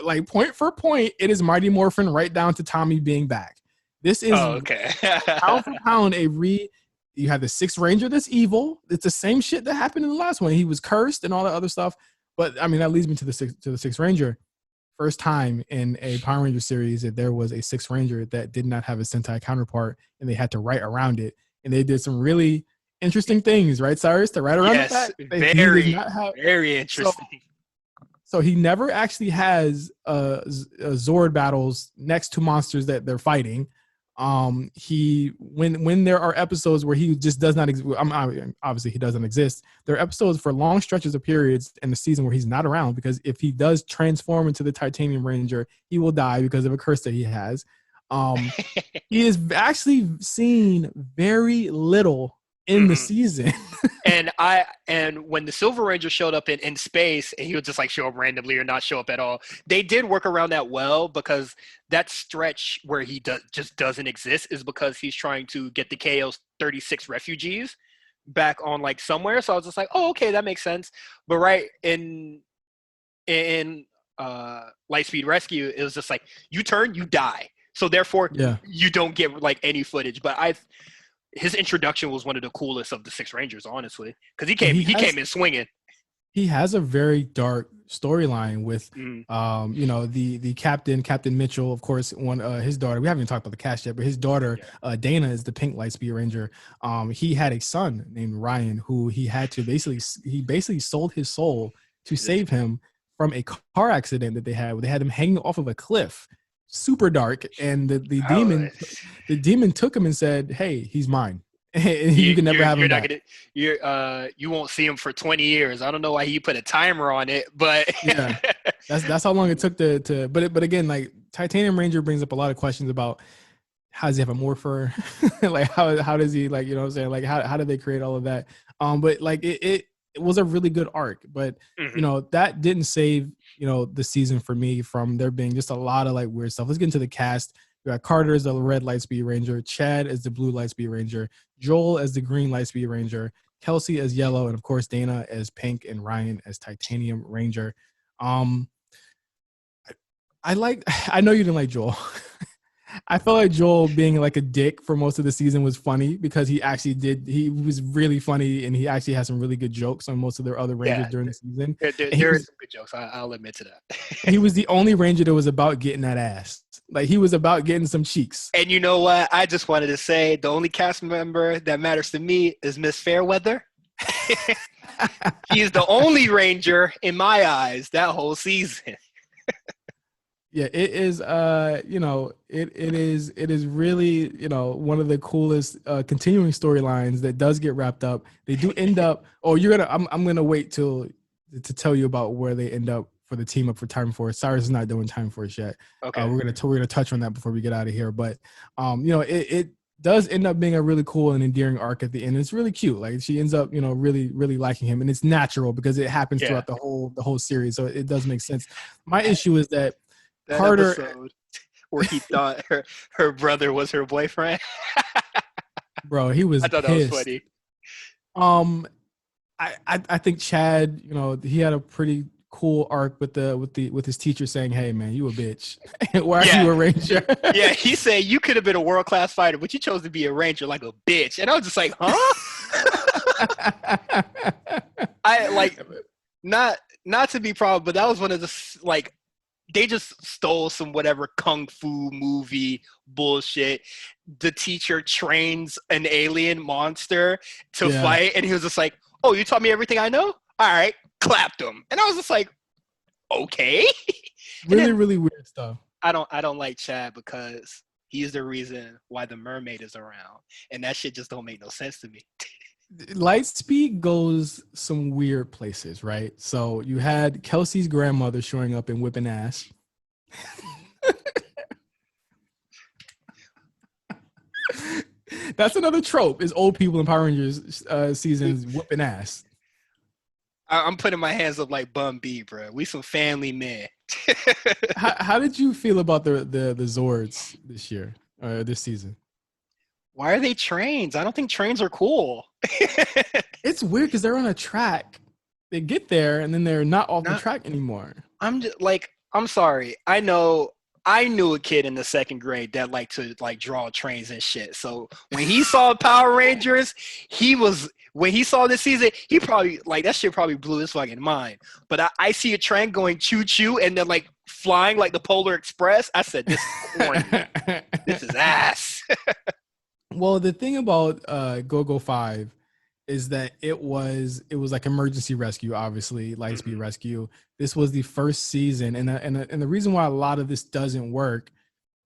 like point for point. It is Mighty Morphin right down to Tommy being back. This is Okay. pound for pound you have the Sixth Ranger that's evil. It's the same shit that happened in the last one. He was cursed and all that other stuff. But I mean, that leads me to the Sixth Ranger. First time in a Power Ranger series that there was a Sixth Ranger that did not have a Sentai counterpart, and they had to write around it. And they did some really interesting things, right, Cyrus? To write around Yes, that. very interesting. So he never actually has Zord battles next to monsters that they're fighting. When there are episodes where he just does not exist, obviously he doesn't exist. There are episodes for long stretches of periods in the season where he's not around, because if he does transform into the Titanium Ranger, he will die because of a curse that he has. He is actually seen very little in the season. and when the Silver Ranger showed up in space, and he would just like show up randomly or not show up at all, they did work around that well, because that stretch where he just doesn't exist is because he's trying to get the KO's 36 refugees back on like somewhere. So I was just like, oh, okay, that makes sense. But right in Lightspeed Rescue, it was just like, you turn, you die. So therefore, you don't get like any footage. But his introduction was one of the coolest of the Six Rangers, honestly, because he came in swinging. He has a very dark storyline with, the Captain Mitchell, of course, his daughter. We haven't even talked about the cast yet, but his daughter, Dana, is the Pink Lightspeed Ranger. He had a son named Ryan who he had to basically sold his soul to save him from a car accident that they had, where they had him hanging off of a cliff. Super dark, and the demon took him and said, "Hey, he's mine. You can never have him back." You won't see him for 20 years. I don't know why he put a timer on it, but yeah, that's how long it took to. But again, like Titanium Ranger brings up a lot of questions about, how does he have a morpher? Like how does he, like, you know what I'm saying? Like how did they create all of that? But like it was a really good arc, but that didn't save the season for me from there being just a lot of like weird stuff. Let's get into the cast. We got Carter as the red Lightspeed Ranger, Chad as the blue Lightspeed Ranger, Joel as the green Lightspeed Ranger, Kelsey as yellow, and of course Dana as pink, and Ryan as Titanium Ranger. I know you didn't like Joel. I felt like Joel being like a dick for most of the season was funny, because he was really funny, and he actually had some really good jokes on most of their other Rangers during the season. There is some good jokes. I'll admit to that. He was the only Ranger that was about getting that ass. Like, he was about getting some cheeks. And you know what? I just wanted to say the only cast member that matters to me is Miss Fairweather. He is the only Ranger in my eyes that whole season. Yeah, it is. It is really, one of the coolest continuing storylines that does get wrapped up. They do end up. Oh, I'm gonna wait to tell you about where they end up for the team up for Time Force. Cyrus is not doing Time Force yet. Okay, we're gonna touch on that before we get out of here. But it does end up being a really cool and endearing arc at the end. It's really cute. Like, she ends up, really, really liking him, and it's natural because it happens throughout the whole series. So it does make sense. My issue is that Carter, episode where he thought her brother was her boyfriend. Bro, he was. I thought pissed. That was funny. I think Chad, he had a pretty cool arc with his teacher saying, "Hey man, you a bitch. Why are you a Ranger?" Yeah, he said you could have been a world-class fighter, but you chose to be a Ranger like a bitch. And I was just like, huh? not to be proud, but that was one of the like they just stole some whatever kung fu movie bullshit. The teacher trains an alien monster to fight, and he was just like, "Oh, you taught me everything I know. All right," clapped him, and I was just like, "Okay." Really, then, really weird stuff. I don't like Chad because he's the reason why the mermaid is around, and that shit just don't make no sense to me. Lightspeed goes some weird places, right? So you had Kelsey's grandmother showing up and whipping ass. That's another trope, is old people in Power Rangers seasons whipping ass. I'm putting my hands up like Bun B, bro. We some family men. How did you feel about the Zords this year, this season? Why are they trains? I don't think trains are cool. It's weird because they're on a track. They get there and then they're not off the track anymore. I'm just like, I'm sorry. I knew a kid in the second grade that liked to like draw trains and shit. So when he saw Power Rangers, when he saw this season, he probably like that shit probably blew his fucking mind. But I see a train going choo choo and then like flying like the Polar Express. I said, this is corny. This is ass. Well, the thing about Go-Go 5 is that it was like emergency rescue, obviously, Lightspeed Rescue. This was the first season, and the reason why a lot of this doesn't work,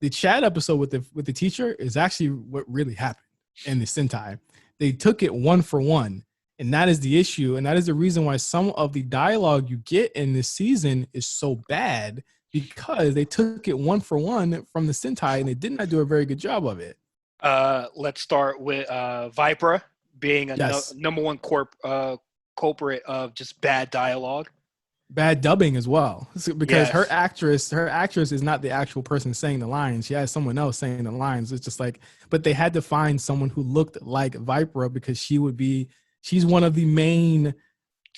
the Chad episode with the teacher is actually what really happened in the Sentai. They took it one for one, and that is the issue, and that is the reason why some of the dialogue you get in this season is so bad, because they took it one for one from the Sentai, and they did not do a very good job of it. Let's start with Vipra being a number one culprit of just bad dialogue, bad dubbing as well, because her actress is not the actual person saying the lines. She has someone else saying the lines. It's just like, but they had to find someone who looked like Vipra because she's one of the main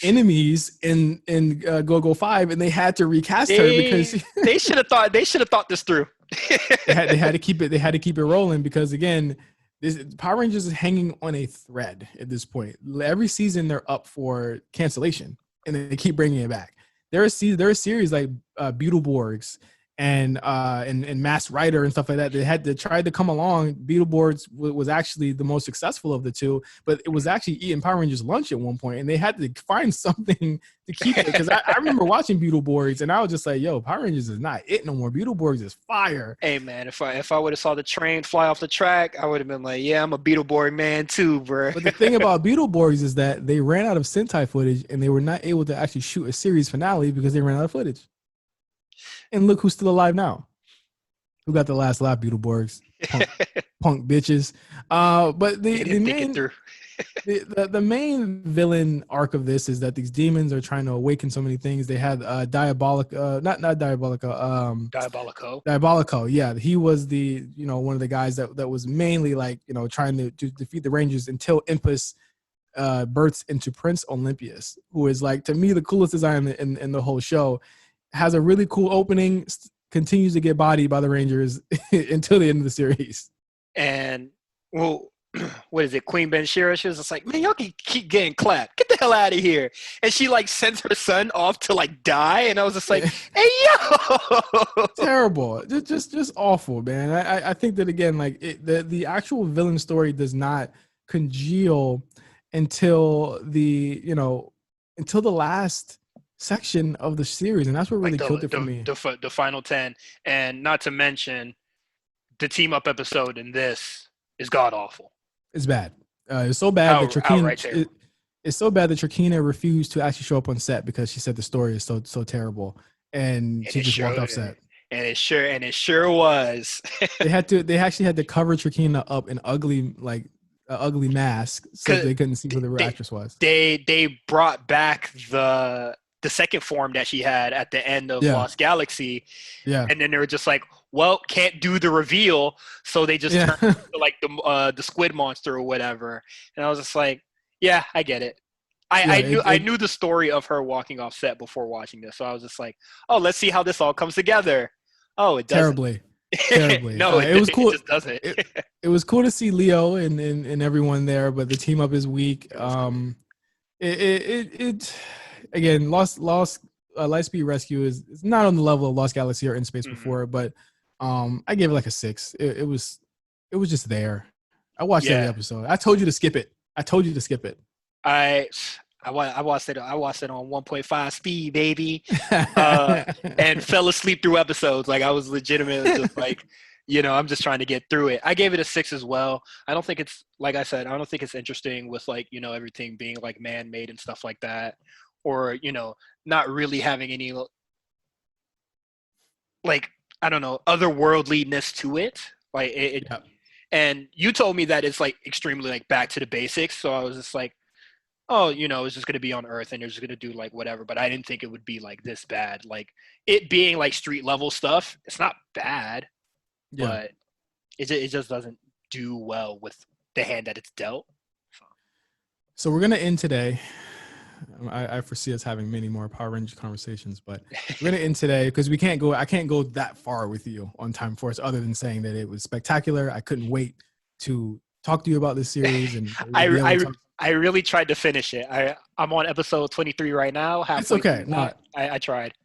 enemies in Go-Go 5, and they had to recast her because they should have thought this through. they had to keep it rolling, because again, this Power Rangers is hanging on a thread at this point. Every season they're up for cancellation, and they keep bringing it back. There are series like Beetleborgs and Masked Rider and stuff like that. They had to try to come along. Beetleborgs was actually the most successful of the two, but it was actually eating Power Rangers lunch at one point, and they had to find something to keep it. Because I remember watching Beetleborgs, and I was just like, "Yo, Power Rangers is not it no more. Beetleborgs is fire." Hey man, if I would have saw the train fly off the track, I would have been like, "Yeah, I'm a Beetleborg man too, bro." But the thing about Beetleborgs is that they ran out of Sentai footage, and they were not able to actually shoot a series finale because they ran out of footage. And look who's still alive now. Who got the last laugh, Beetleborgs? Punk bitches. But the main villain arc of this is that these demons are trying to awaken so many things. They had Diabolico. Yeah, he was the one of the guys that was mainly like trying to defeat the Rangers until Impus births into Prince Olympius, who is like, to me, the coolest design in the whole show. Has a really cool opening, continues to get bodied by the Rangers until the end of the series. And, well, what is it? Queen Benshira, she was just like, man, y'all can keep getting clapped. Get the hell out of here. And she, like, sends her son off to, like, die. And I was just like, hey, yo! Terrible. Just awful, man. I think that, again, like, the actual villain story does not congeal until the last section of the series, and that's what really killed it for me. The final 10, and not to mention the team up episode in this is god awful. It's bad. It's so bad that Trakina, it's so bad that Trakina refused to actually show up on set because she said the story is so terrible, and she just walked off set. And it sure was. They actually had to cover Trakina up in ugly mask so they couldn't see who the real actress was. They brought back the second form that she had at the end of Lost Galaxy. Yeah. And then they were just like, well, can't do the reveal. So they just turned into like the squid monster or whatever. And I was just like, yeah, I get it. I knew the story of her walking off set before watching this. So I was just like, oh, let's see how this all comes together. Oh, it doesn't. Terribly. No, it was cool. It just doesn't. It was cool to see Leo and everyone there, but the team up is weak. It again, Lost Lightspeed Rescue is not on the level of Lost Galaxy or In Space Mhm. before, but I gave it like a 6. It was just there. I watched every Yeah. episode. I told you to skip it. I I watched it. I watched it on 1.5 speed, baby, uh, and fell asleep through episodes. Like I was legitimately just like, I'm just trying to get through it. I gave it a 6 as well. I don't think it's like I said. I don't think it's interesting with like everything being like man-made and stuff like that, or not really having any like I don't know otherworldliness to it. Like it Yeah. and you told me that it's like extremely like back to the basics. So I was just like, oh, it's just gonna be on Earth and you're just gonna do like whatever. But I didn't think it would be like this bad. Like it being like street level stuff, it's not bad, Yeah. but it just doesn't do well with the hand that it's dealt. So we're gonna end today. I foresee us having many more Power Ranger conversations, but we're gonna end today because I can't go that far with you on Time Force other than saying that it was spectacular. I couldn't wait to talk to you about this series and be able to talk. I really tried to finish it. I'm on episode 23 right now. It's Halfway okay. through that. I tried.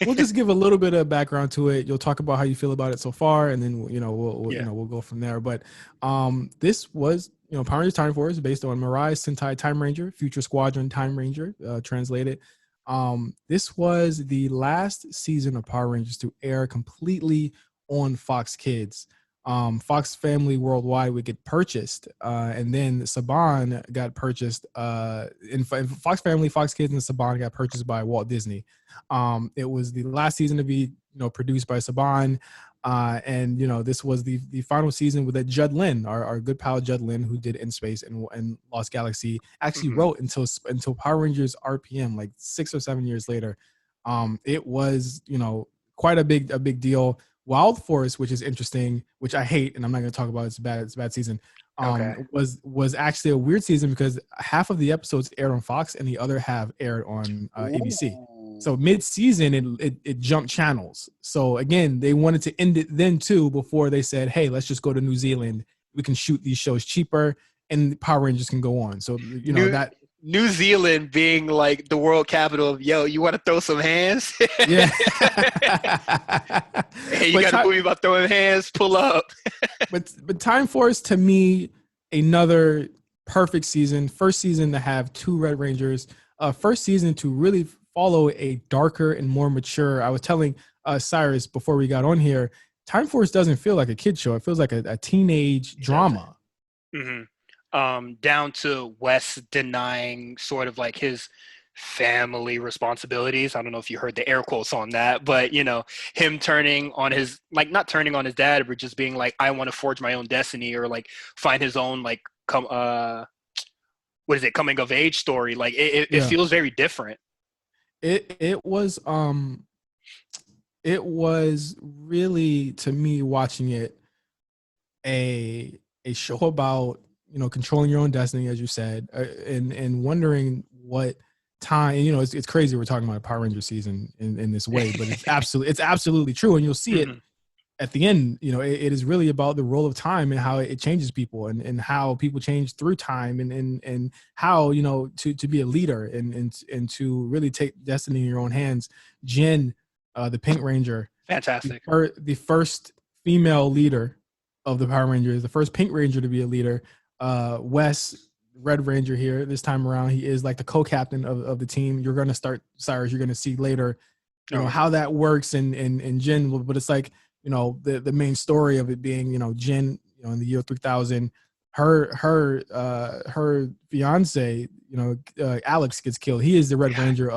We'll just give a little bit of background to it. You'll talk about how you feel about it so far, and then we'll go from there. But this was Power Rangers Time Force based on Mirai Sentai Time Ranger, Future Squadron Time Ranger, translated. This was the last season of Power Rangers to air completely on Fox Kids. Fox Family Worldwide would get purchased, and then Saban got purchased. In Fox Family, Fox Kids, and Saban got purchased by Walt Disney. It was the last season to be produced by Saban, and this was the final season with Judd Lin, our good pal Judd Lin, who did In Space and Lost Galaxy, actually wrote until Power Rangers RPM, like 6 or 7 years later. It was quite a big deal. Wild Force, which is interesting, which I hate, and I'm not going to talk about. It's a bad season. Okay. Was actually a weird season because half of the episodes aired on Fox and the other half aired on ABC. So mid-season, it jumped channels. So again, they wanted to end it then too before they said, "Hey, let's just go to New Zealand. We can shoot these shows cheaper, and Power Rangers can go on." So that. New Zealand being like the world capital of you want to throw some hands? Yeah. Hey, you got a movie about throwing hands? Pull up. but Time Force, to me, another perfect season. First season to have 2 Red Rangers. First season to really follow a darker and more mature. I was telling Cyrus before we got on here, Time Force doesn't feel like a kid show. It feels like a teenage drama. Mm-hmm. Down to Wes denying sort of like his family responsibilities. I don't know if you heard the air quotes on that, but him turning on his, like, not turning on his dad, but just being like, I want to forge my own destiny, or like find his own like coming of age story. Like it feels very different. It was really, to me, watching it, a show about controlling your own destiny, as you said, and wondering what time. It's crazy we're talking about a Power Ranger season in this way, but it's absolutely true, and you'll see it at the end. It is really about the role of time and how it changes people, and how people change through time, and how to be a leader and to really take destiny in your own hands. Jen, the Pink Ranger, fantastic, the first female leader of the Power Rangers, the first Pink Ranger to be a leader. Wes, Red Ranger here this time around, he is like the co-captain of the team. You're going to start, Cyrus, you're going to see later how that works, and Jen, but it's like the main story of it being Jen, in the year 3000, her fiance, Alex, gets killed. He is the Red Ranger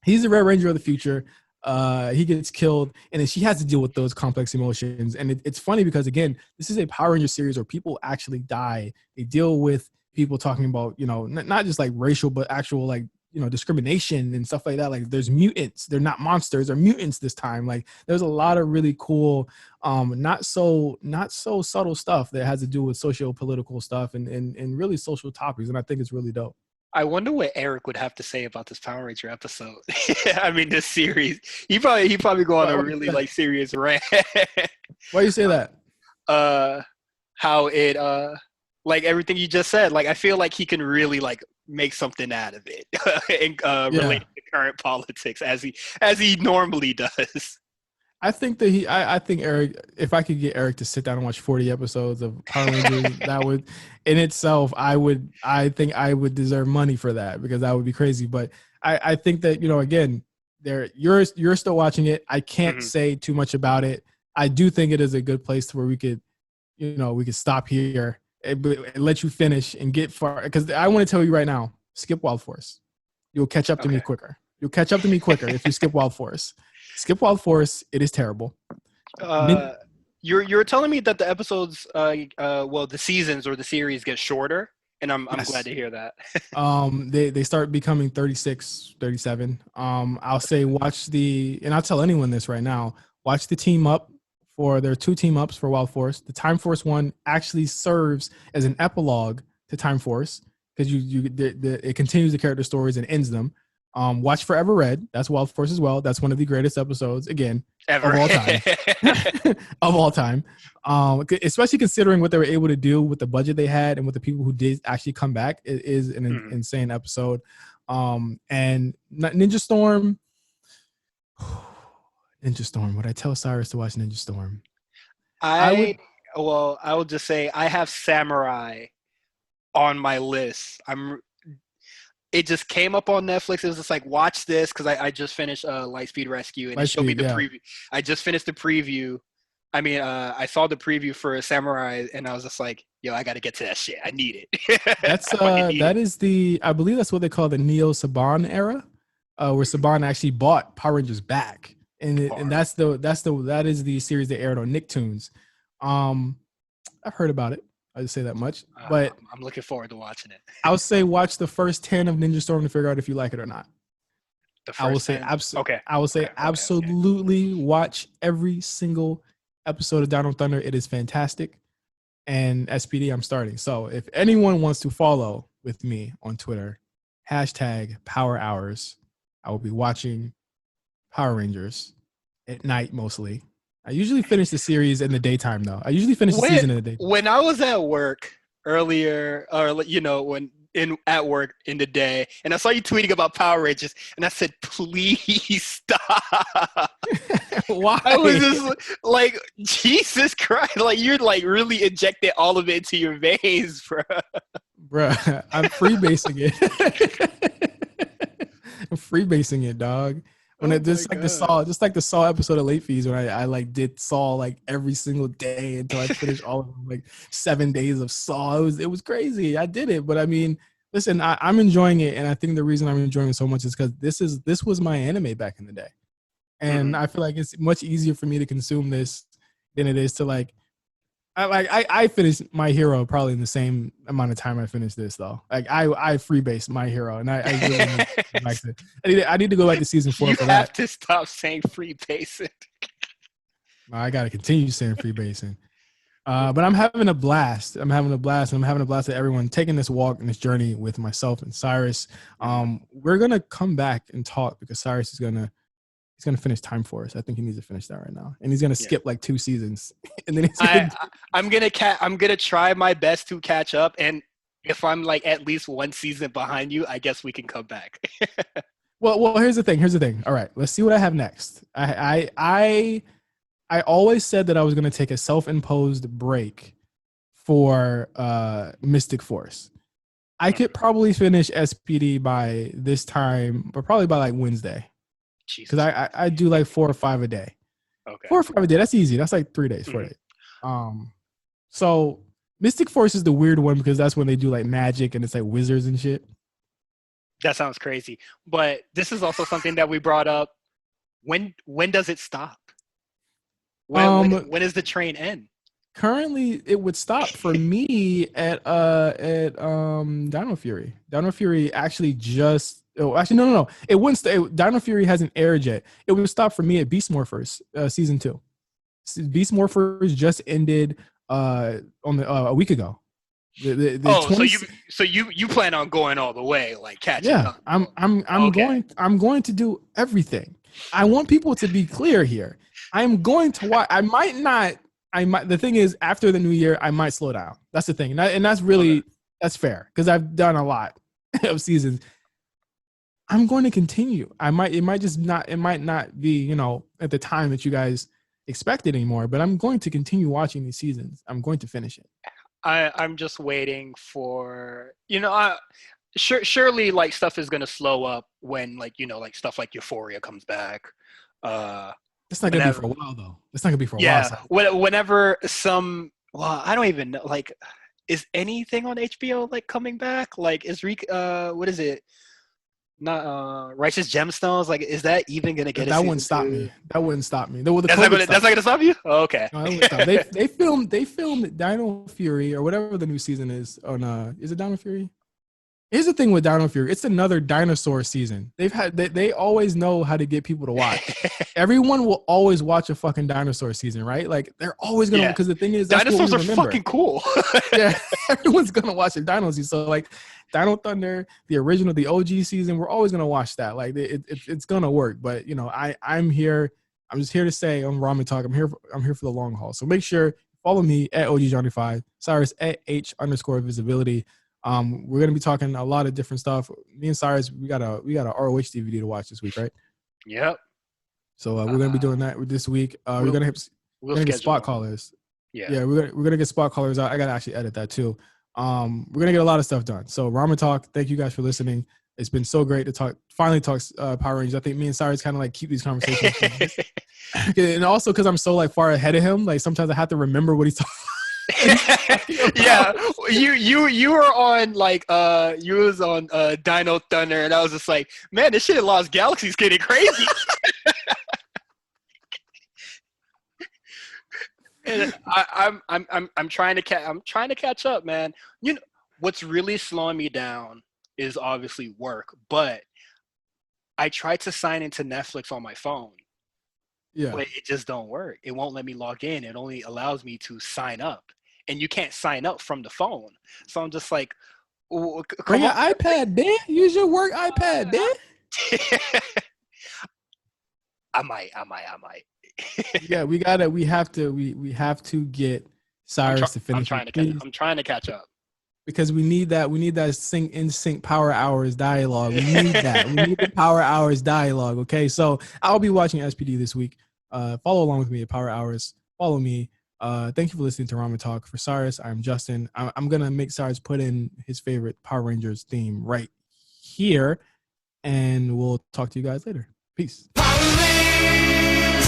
he's the Red Ranger of the future. He gets killed, and then she has to deal with those complex emotions. And it's funny because, again, this is a Power Ranger series where people actually die. They deal with people talking about, not just like racial, but actual like, discrimination and stuff like that. Like, there's mutants. They're not monsters, they're mutants this time. Like, there's a lot of really cool, not so subtle stuff that has to do with socio-political stuff and really social topics. And I think it's really dope. I wonder what Eric would have to say about this Power Ranger episode. I mean, this series. He probably go on a really like serious rant. Why do you say that? How it like everything you just said. Like I feel like he can really like make something out of it and related to current politics as he normally does. I think that I think Eric, if I could get Eric to sit down and watch 40 episodes of Power Rangers, that would, in itself, I think I would deserve money for that, because that would be crazy. But I think that, again, you're still watching it. I can't say too much about it. I do think it is a good place to where we could, we could stop here and let you finish and get far. Because I want to tell you right now, skip Wild Force. You'll catch up to me quicker. You'll catch up to me quicker if you skip Wild Force. Skip Wild Force. It is terrible. You're telling me that the episodes, the seasons or the series get shorter, and I'm glad to hear that. They start becoming 36, 37. I'll say and I'll tell anyone this right now, watch the team up there are 2 team ups for Wild Force. The Time Force one actually serves as an epilogue to Time Force, because it continues the character stories and ends them. Watch Forever Red. That's Wild Force as well. That's one of the greatest episodes, again, ever of all time. Of all time. Especially considering what they were able to do with the budget they had and with the people who did actually come back. It is an insane episode. And Ninja Storm. Ninja Storm. Would I tell Cyrus to watch Ninja Storm? I would just say I have Samurai on my list. It just came up on Netflix. It was just like, watch this, because I just finished Lightspeed Rescue, and it showed me the preview. I just finished the preview. I mean, I saw the preview for Samurai, and I was just like, yo, I got to get to that shit. I need it. I believe that's what they call the Neo Saban era, where Saban actually bought Power Rangers back, and that is the series that aired on Nicktoons. I've heard about it. I'll just say that much. But I'm looking forward to watching it. I would say watch the first 10 of Ninja Storm to figure out if you like it or not. I will say absolutely watch every single episode of Down on Thunder. It is fantastic. And SPD, I'm starting. So if anyone wants to follow with me on Twitter, #Power Hours, I will be watching Power Rangers at night mostly. I usually finish the series in the daytime, though. I usually finish the season in the daytime. When I was at work earlier, or at work in the day, and I saw you tweeting about Power Rangers, and I said, "Please stop." Why? I was just like, Jesus Christ! Like you're like really injecting all of it into your veins, bro. Bruh, I'm freebasing it. I'm freebasing it, dog. When just like the Saw episode of Late Fees, when I like did Saw like every single day until I finished all of them, like 7 days of Saw. It was crazy. I did it, but I mean, listen, I'm enjoying it, and I think the reason I'm enjoying it so much is because this was my anime back in the day, and I feel like it's much easier for me to consume this than it is to like. I finished My Hero probably in the same amount of time I finished this, though. Like I freebased My Hero, and I really I need to go back to season 4 for that. You have to stop saying freebasing. I got to continue saying freebasing. But I'm having a blast. I'm having a blast with everyone taking this walk and this journey with myself and Cyrus. We're gonna come back and talk because Cyrus is gonna finish Time Force. I think he needs to finish that right now, and he's gonna skip like 2 seasons, and then I'm gonna try my best to catch up, and if I'm like at least 1 season behind you, I guess we can come back. Well, here's the thing. All right, let's see what I have next. I always said that I was gonna take a self-imposed break for Mystic Force. I could probably finish SPD by this time, but probably by like Wednesday. Because I do like 4 or 5 a day. Okay. 4 or 5 a day. That's easy. That's like 3 days, 4 days. So Mystic Force is the weird one because that's when they do like magic and it's like wizards and shit. That sounds crazy. But this is also something that we brought up. When does it stop? When does the train end? Currently, it would stop for me at Dino Fury. Dino Fury actually just. Oh, actually, no. It wouldn't stay. Dino Fury hasn't aired yet. It would stop for me at Beast Morphers season 2. Beast Morphers just ended a week ago. So you plan on going all the way, like catching up? Yeah, I'm going to do everything. I want people to be clear here. I'm going to watch. I might not I might. The thing is, after the new year, I might slow down. That's the thing, and that's really that's fair because I've done a lot of seasons. I'm going to continue. It might not be, at the time that you guys expected anymore, but I'm going to continue watching these seasons. I'm going to finish it. I'm just waiting for, surely like stuff is going to slow up when like, like stuff like Euphoria comes back. It's not going to be for a while though. It's not going to be for a while. Yeah. Whenever I don't even know, like, is anything on HBO like coming back? Like what is it? Not Righteous Gemstones. Like, is that even gonna get? That wouldn't stop me. That wouldn't stop me. That's not gonna stop you. Oh, okay. No, they filmed Dino Fury or whatever the new season is on. Is it Dino Fury? Here's the thing with Dino Fury. It's another dinosaur season. They always know how to get people to watch. Everyone will always watch a fucking dinosaur season, right? Like they're always gonna because the thing is dinosaurs are fucking cool. Yeah, everyone's gonna watch a dino season. So like Dino Thunder, the original, the OG season, we're always gonna watch that. Like it's gonna work. But I'm here. I'm just here to say on Ramen Talk. I'm here for the long haul. So make sure follow me at OGJohnny5, Cyrus at H_visibility. We're gonna be talking a lot of different stuff. Me and Cyrus, we got a ROH DVD to watch this week, right? Yep. So we're gonna be doing that this week. We're gonna get spot callers. Yeah, we're gonna get spot callers. I gotta actually edit that too. We're gonna get a lot of stuff done. So Ramen Talk, thank you guys for listening. It's been so great to finally talk Power Rangers. I think me and Cyrus kind of like keep these conversations, and also because I'm so like far ahead of him, like sometimes I have to remember what he's talking. Yeah, you were on like you was on Dino Thunder, and I was just like, man, this shit in Lost Galaxy is getting crazy. And I'm trying to catch up, man. What's really slowing me down is obviously work, but I tried to sign into Netflix on my phone. Yeah, but it just don't work. It won't let me log in. It only allows me to sign up, and you can't sign up from the phone. So I'm just like, bring your iPad, man. Use your work iPad, man. I might. Yeah, we have to get Cyrus to finish. I'm trying to catch up. Because we need that in sync power hours dialogue. We need that. We need the power hours dialogue. Okay, so I'll be watching SPD this week. Follow along with me at Power Hours. Follow me. Thank you for listening to Ramen Talk. For Cyrus, I'm Justin. I'm gonna make Cyrus put in his favorite Power Rangers theme right here, and we'll talk to you guys later. Peace. Power Rangers,